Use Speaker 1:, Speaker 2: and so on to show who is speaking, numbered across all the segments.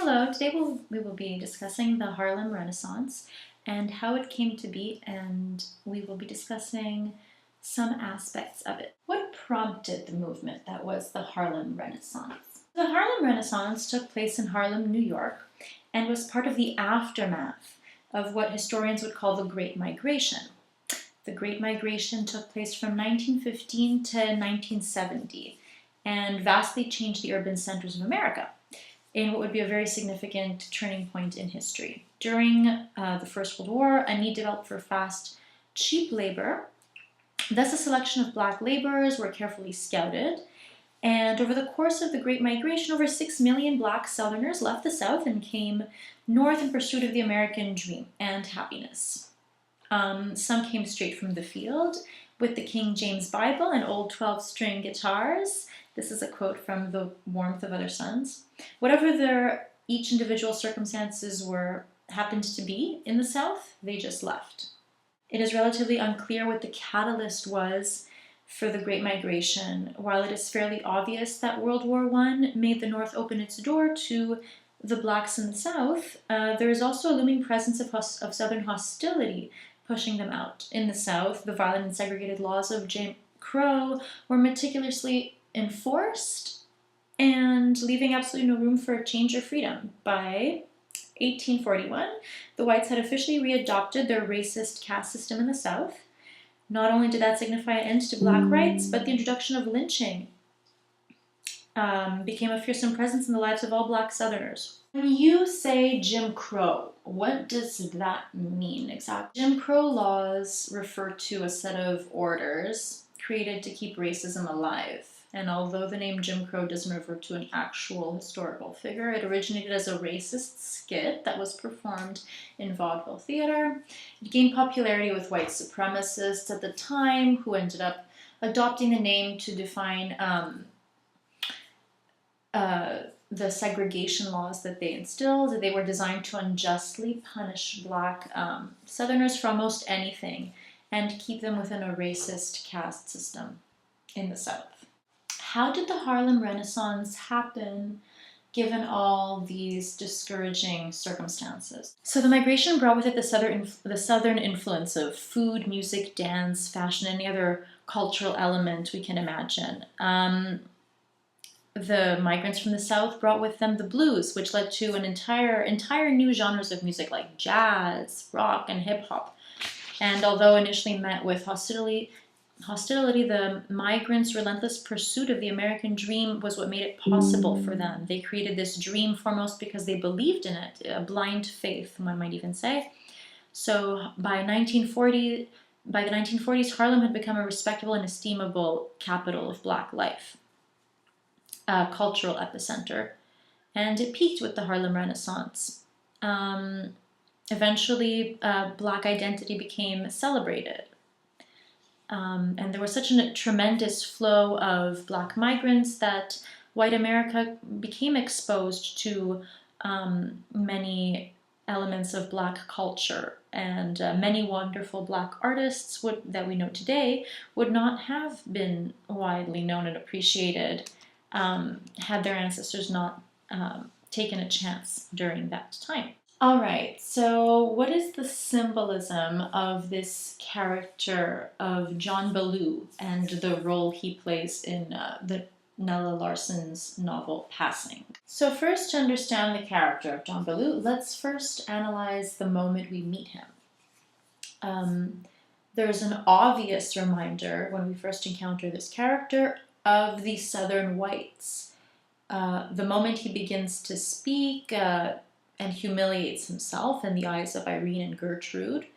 Speaker 1: Hello, today we will be discussing the Harlem Renaissance and how it came to be, and we will be discussing some aspects of it. What prompted the movement that was the Harlem Renaissance? The Harlem Renaissance took place in Harlem, New York, and was part of the aftermath of what historians would call the Great Migration. The Great Migration took place from 1915 to 1970 and vastly changed the urban centers of America in what would be a very significant turning point in history. During the First World War, a need developed for fast, cheap labor. Thus, a selection of black laborers were carefully scouted, and over the course of the Great Migration, over 6 million black Southerners left the South and came north in pursuit of the American dream and happiness. Some came straight from the field with the King James Bible and old 12-string guitars. This is a quote from The Warmth of Other Suns. Whatever their each individual circumstances happened to be in the South, they just left. It is relatively unclear what the catalyst was for the Great Migration. While it is fairly obvious that World War I made the North open its door to the blacks in the South, there is also a looming presence of Southern hostility pushing them out. In the South, the violent and segregated laws of Jim Crow were meticulously enforced and leaving absolutely no room for change or freedom. By 1841, the whites had officially readopted their racist caste system in the South. Not only did that signify an end to black rights, but the introduction of lynching became a fearsome presence in the lives of all black Southerners. When you say Jim Crow, what does that mean exactly? Jim Crow laws refer to a set of orders created to keep racism alive. And although the name Jim Crow doesn't refer to an actual historical figure, it originated as a racist skit that was performed in vaudeville theater. It gained popularity with white supremacists at the time, who ended up adopting the name to define the segregation laws that they instilled. They were designed to unjustly punish black Southerners for almost anything and keep them within a racist caste system in the South. How did the Harlem Renaissance happen given all these discouraging circumstances? So the migration brought with it the southern influence of food, music, dance, fashion, any other cultural element we can imagine. The migrants from the South brought with them the blues, which led to an entire new genres of music like jazz, rock, and hip-hop. And although initially met with hostility, the migrants' relentless pursuit of the American dream was what made it possible for them. They created this dream foremost because they believed in it, a blind faith, one might even say. So by the 1940s, Harlem had become a respectable and estimable capital of black life, a cultural epicenter, and it peaked with the Harlem Renaissance. Eventually, black identity became celebrated. And there was such a tremendous flow of black migrants that white America became exposed to many elements of black culture, and many wonderful black artists that we know today would not have been widely known and appreciated had their ancestors not taken a chance during that time. All right, so what is the symbolism of this character of John Ballou and the role he plays in the Nella Larsen's novel Passing? So first, to understand the character of John Ballou, let's first analyze the moment we meet him. There's an obvious reminder when we first encounter this character of the Southern whites. The moment he begins to speak and humiliates himself in the eyes of Irene and Gertrude.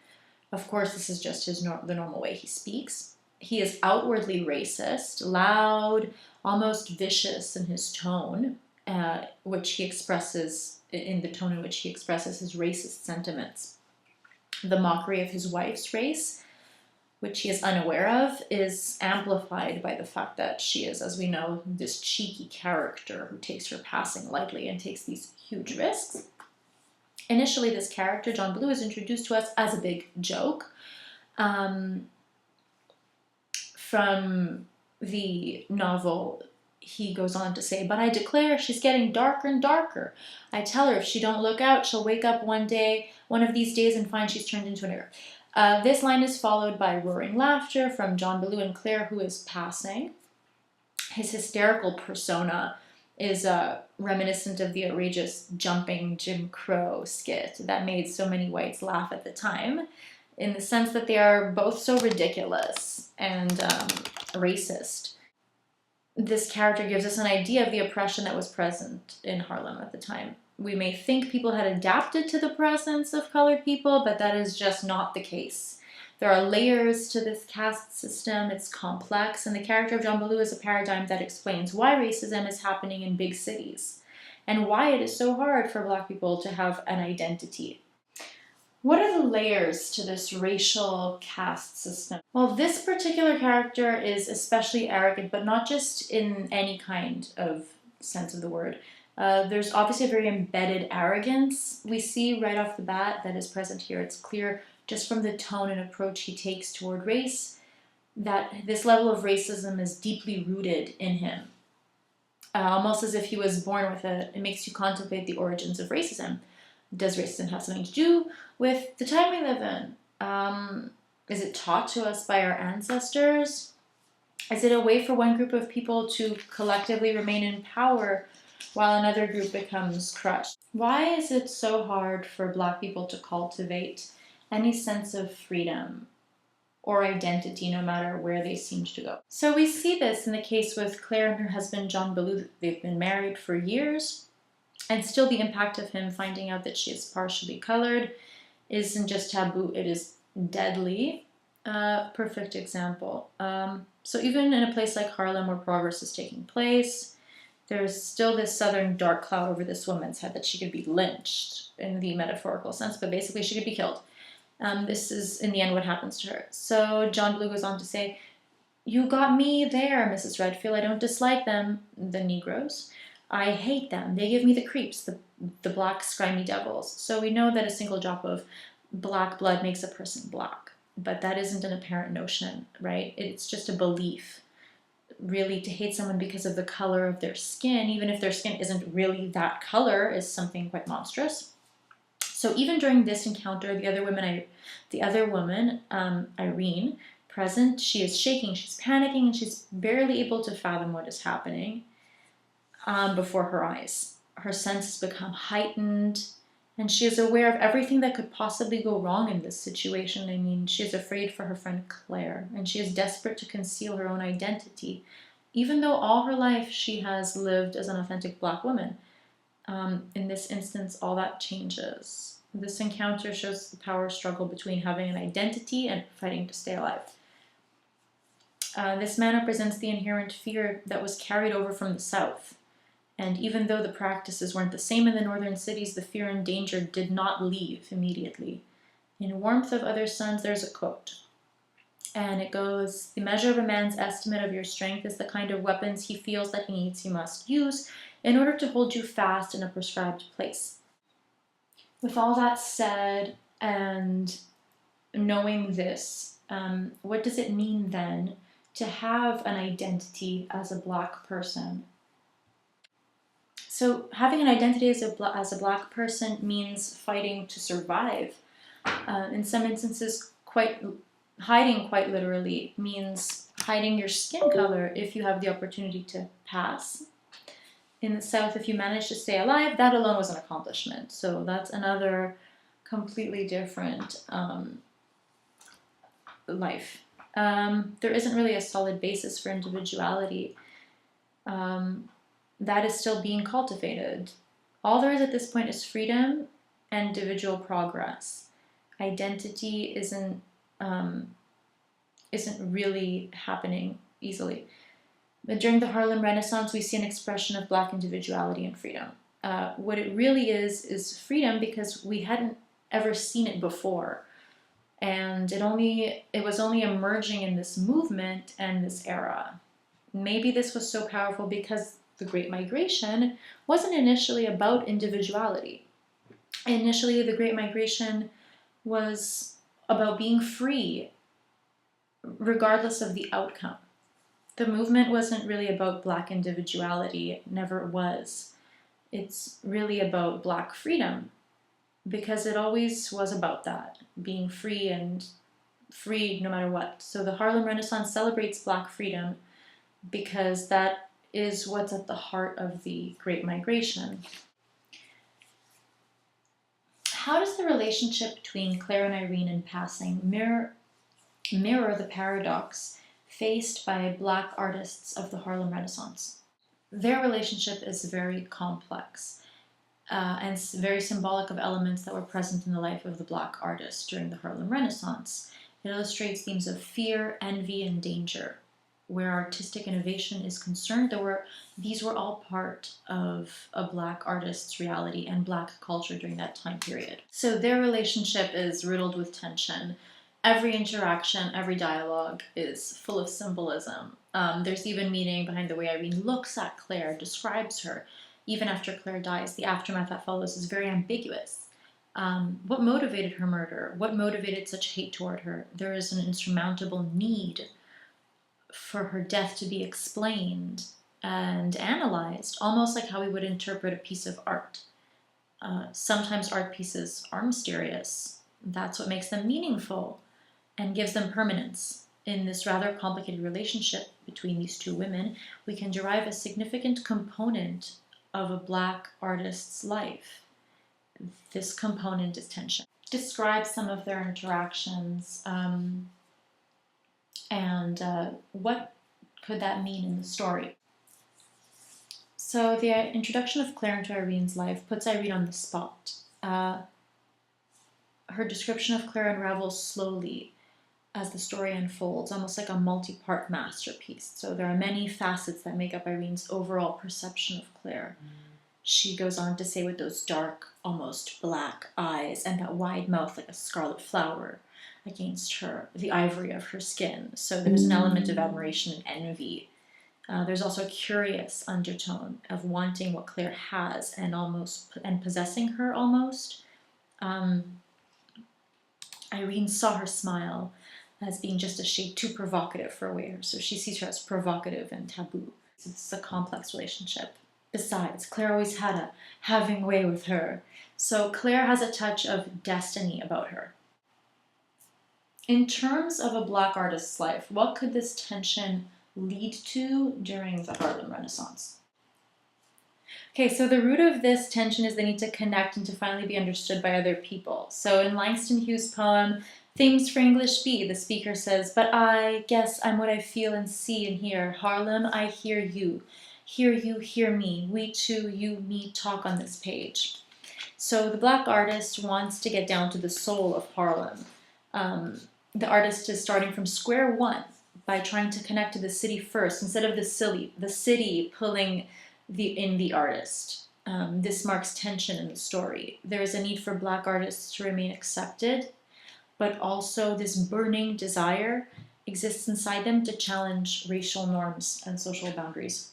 Speaker 1: Of course, this is just the normal way he speaks. He is outwardly racist, loud, almost vicious in his tone, which he expresses in the tone in which he expresses his racist sentiments. The mockery of his wife's race, which he is unaware of, is amplified by the fact that she is, as we know, this cheeky character who takes her passing lightly and takes these huge risks. Initially, this character, John Ballou, is introduced to us as a big joke. From the novel, he goes on to say, "But I declare she's getting darker and darker. I tell her if she don't look out, she'll wake up one of these days, and find she's turned into an error." This line is followed by roaring laughter from John Ballou and Claire, who is passing. His hysterical persona is reminiscent of the outrageous jumping Jim Crow skit that made so many whites laugh at the time, in the sense that they are both so ridiculous and racist. This character gives us an idea of the oppression that was present in Harlem at the time. We may think people had adapted to the presence of colored people, but that is just not the case. There are layers to this caste system, it's complex, and the character of John Ballou is a paradigm that explains why racism is happening in big cities, and why it is so hard for Black people to have an identity. What are the layers to this racial caste system? Well, this particular character is especially arrogant, but not just in any kind of sense of the word. There's obviously a very embedded arrogance we see right off the bat that is present here. It's clear just from the tone and approach he takes toward race that this level of racism is deeply rooted in him. Almost as if he was born with it. It makes you contemplate the origins of racism. Does racism have something to do with the time we live in? Is it taught to us by our ancestors? Is it a way for one group of people to collectively remain in power while another group becomes crushed? Why is it so hard for Black people to cultivate any sense of freedom or identity, no matter where they seem to go? So we see this in the case with Claire and her husband, John Ballou. They've been married for years, and still the impact of him finding out that she is partially colored isn't just taboo, it is deadly. Perfect example. So even in a place like Harlem where progress is taking place, there's still this southern dark cloud over this woman's head that she could be lynched in the metaphorical sense, but basically she could be killed. This is in the end what happens to her. So John Ballou goes on to say, "You got me there, Mrs. Redfield. I don't dislike them, the Negroes. I hate them. They give me the creeps, the black, scrimmy devils." So we know that a single drop of Black blood makes a person Black, but that isn't an apparent notion, right? It's just a belief. Really, to hate someone because of the color of their skin, even if their skin isn't really that color, is something quite monstrous. So even during this encounter, the other woman, Irene, present, she is shaking, she's panicking, and she's barely able to fathom what is happening before her eyes. Her senses become heightened, and she is aware of everything that could possibly go wrong in this situation. I mean, she is afraid for her friend Claire, and she is desperate to conceal her own identity, even though all her life she has lived as an authentic Black woman. In this instance, all that changes. This encounter shows the power struggle between having an identity and fighting to stay alive. This man represents the inherent fear that was carried over from the South. And even though the practices weren't the same in the northern cities, the fear and danger did not leave immediately. In Warmth of Other Suns, there's a quote. And it goes, "The measure of a man's estimate of your strength is the kind of weapons he feels that he must use in order to hold you fast in a prescribed place." With all that said, and knowing this, what does it mean then to have an identity as a Black person? So having an identity as a Black person means fighting to survive. In some instances, hiding quite literally means hiding your skin color if you have the opportunity to pass. In the South, if you manage to stay alive, that alone was an accomplishment. So that's another completely different life. There isn't really a solid basis for individuality. That is still being cultivated. All there is at this point is freedom and individual progress. Identity isn't really happening easily. But during the Harlem Renaissance, we see an expression of Black individuality and freedom. What it really is freedom because we hadn't ever seen it before. And it was only emerging in this movement and this era. Maybe this was so powerful because the Great Migration wasn't initially about individuality. Initially, the Great Migration was about being free, regardless of the outcome. The movement wasn't really about Black individuality, it never was. It's really about Black freedom, because it always was about that, being free and free no matter what. So the Harlem Renaissance celebrates Black freedom because that is what's at the heart of the Great Migration. How does the relationship between Claire and Irene in passing mirror the paradox faced by Black artists of the Harlem Renaissance? Their relationship is very complex and very symbolic of elements that were present in the life of the Black artist during the Harlem Renaissance. It illustrates themes of fear, envy, and danger. Where artistic innovation is concerned, these were all part of a Black artist's reality and Black culture during that time period. So their relationship is riddled with tension. Every interaction, every dialogue is full of symbolism. There's even meaning behind the way Irene looks at Claire, describes her. Even after Claire dies, the aftermath that follows is very ambiguous. What motivated her murder? What motivated such hate toward her? There is an insurmountable need for her death to be explained and analyzed, almost like how we would interpret a piece of art. Sometimes art pieces are mysterious. That's what makes them meaningful and gives them permanence. In this rather complicated relationship between these two women, we can derive a significant component of a Black artist's life. This component is tension. Describe some of their interactions and what could that mean in the story? So the introduction of Claire into Irene's life puts Irene on the spot. Her description of Claire unravels slowly as the story unfolds, almost like a multi-part masterpiece. So there are many facets that make up Irene's overall perception of Claire. She goes on to say, with those dark, almost black eyes and that wide mouth like a scarlet flower against her, the ivory of her skin. So there's an element of admiration and envy. There's also a curious undertone of wanting what Claire has and possessing her almost. Irene saw her smile as being just a shade too provocative for Ware, so she sees her as provocative and taboo. So this is a complex relationship. Besides, Claire always had a having way with her, so Claire has a touch of destiny about her. In terms of a Black artist's life, what could this tension lead to during the Harlem Renaissance? Okay, so the root of this tension is the need to connect and to finally be understood by other people. So in Langston Hughes' poem, Themes for English B, the speaker says, "But I guess I'm what I feel and see and hear. Harlem, I hear you. Hear you, hear me. We two, you, me, talk on this page." So the Black artist wants to get down to the soul of Harlem. The artist is starting from square one by trying to connect to the city first, instead of the city pulling in the artist. This marks tension in the story. There is a need for Black artists to remain accepted, but also this burning desire exists inside them to challenge racial norms and social boundaries.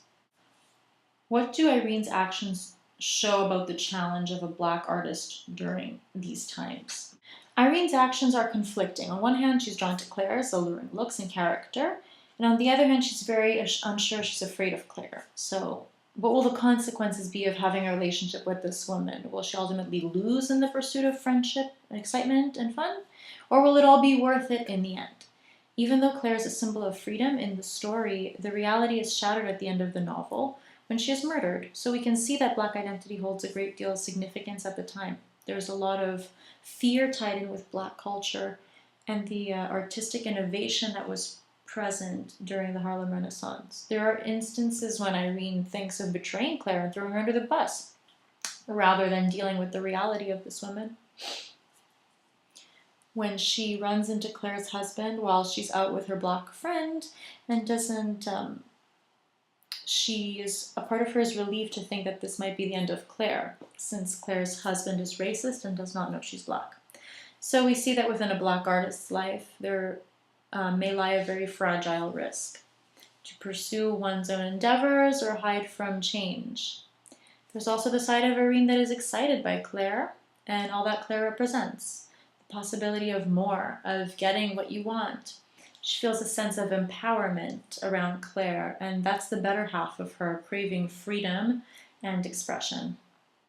Speaker 1: What do Irene's actions show about the challenge of a Black artist during these times? Irene's actions are conflicting. On one hand, she's drawn to Claire's alluring looks and character, and on the other hand, she's very unsure, she's afraid of Claire. So what will the consequences be of having a relationship with this woman? Will she ultimately lose in the pursuit of friendship, excitement, and fun? Or will it all be worth it in the end? Even though Claire is a symbol of freedom in the story, the reality is shattered at the end of the novel when she is murdered. So we can see that Black identity holds a great deal of significance at the time. There's a lot of fear tied in with Black culture and the artistic innovation that was present during the Harlem Renaissance. There are instances when Irene thinks of betraying Claire and throwing her under the bus, rather than dealing with the reality of this woman. When she runs into Claire's husband while she's out with her Black friend and doesn't, a part of her is relieved to think that this might be the end of Claire, since Claire's husband is racist and does not know she's Black. So we see that within a Black artist's life, there may lie a very fragile risk to pursue one's own endeavors or hide from change. There's also the side of Irene that is excited by Claire and all that Claire represents. The possibility of more, of getting what you want. She feels a sense of empowerment around Claire, and that's the better half of her craving freedom and expression.